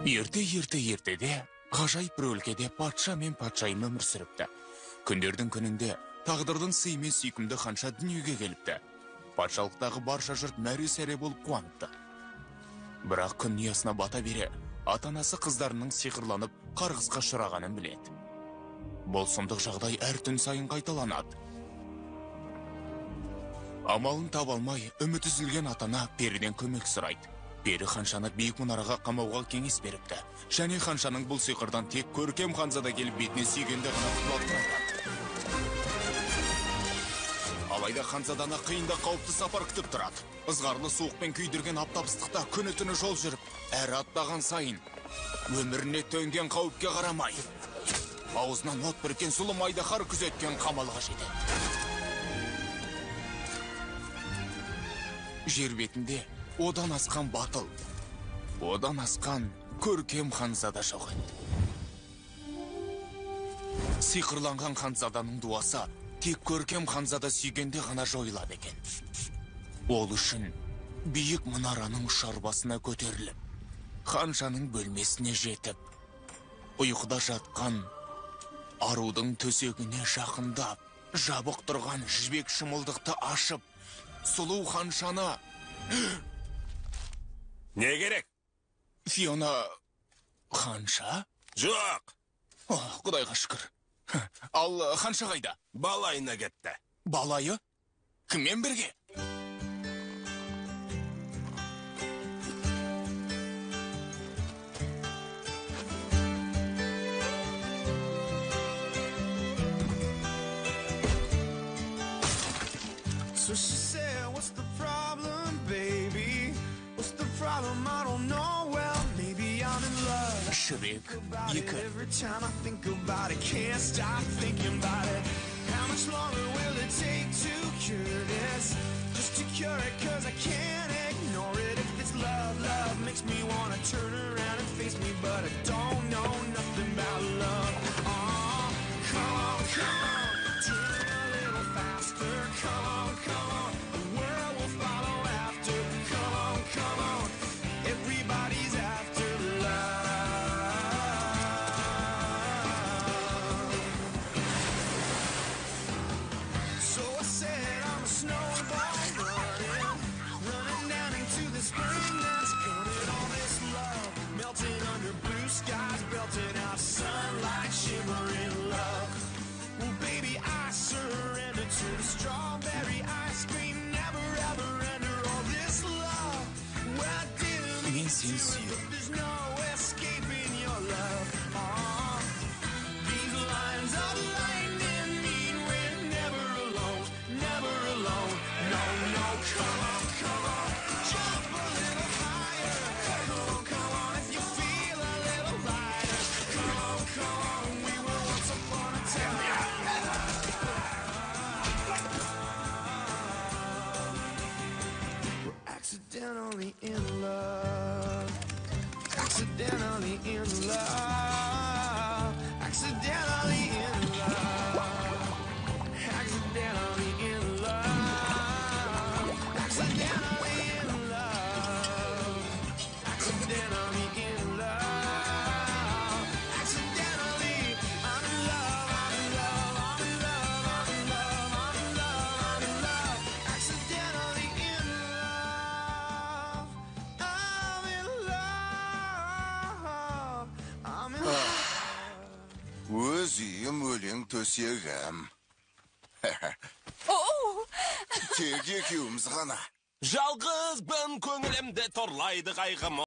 Ертеде ғажайып бір өлкеде патша мен патшайым өмір сүріпті. Күндердің күнінде тағдырдың сыйымен сүйкімді ханша дүниеге келіпті. Патшалықтағы барша жұрт мәре-сәре болып қуаныпты. Бірақ күн ұясына бата бере, ата-анасы қыздарының сиқырланып қарғысқа ұшырағанын біледі. Бұл сұмдық жағдай әр түн сайын қайталанады. Амалын таба алмай, үміт үзілген ата-ана періден көмек сұрайды. Пері ханшаны биік мұнараға қамауға кеңес беріпті. Және ханшаның бұл сиқырдан тек көркем ханзада келіп бетіне сүйгенде ғана құтылатынын айтады. Алайда ханзаданы қиында қауіпті сапар күтіп тұрады. Ызғарлы суықпен күйдірген аптап ыстықта күні-түні жол жүріп, әр аттаған сайын өміріне төнген қауіпке қарамай, аузынан от бүркен зұлым айдаһар күзеткен қамалға жетеді. Жер бетінде одан асқан батыл, одан асқан көркем ханзада жоқ еді. Сиқырланған ханзаданың дуасы тек көркем ханзада сүйгенде ғана жойылады екен. Ол үшін биік мұнараның ұшар басына көтеріліп, ханшаның бөлмесіне жетіп, ұйқыда жатқан арудың төсегіне жақындап, жабық тұрған жібек шымылдықты ашып, сұлу ханшаны... Не керек? Фиона... ханша? Жоқ! Құдайға шүкір. Ал ханша қайда? Балайына кетті. Балайы? Кіммен бірге? So she said, what's the problem, baby? What's the problem? I don't know. Well, maybe I'm in love. Шрек, Екі. Every time I think about it, can't stop thinking about it. How much longer will it take to cure this? Just to cure it, cause I can't ignore it. If it's love, love makes me wanna turn around and face me, but I don't know nothing about love. Oh, come on, come on, turn a little faster. Come on, come on, the world will follow after. Come on, come on, everybody's after love. So I said I'm a snowball running down into the spring that's coming. All this love melting under blue skies, belting out sunlight, shimmering love. Well, baby, I surrender to the strawberry ice cream. Never ever enter all this love. Well, I didn't Мен mean сені to. сүйемін. There's no escaping your love. Oh, these lines of lightning mean we're never alone, never alone. No, no, come on, come on, jump a little higher. Come on, if you feel a little lighter. Come on, we were once upon a time. We're accidentally in love. Accidentally in love. Accidentally in love. Accidentally in love. Accidentally in love. Accidentally in love. Accidentally, I'm in love, I'm in love, I'm in love, I'm in love, I'm in love, I'm in love. Accidentally in love. I'm in love. I'm in love. Өз үйім өлең төсегім. Тек екеуміз ғана. Жалғызбын көңілімде торлайды қайғым.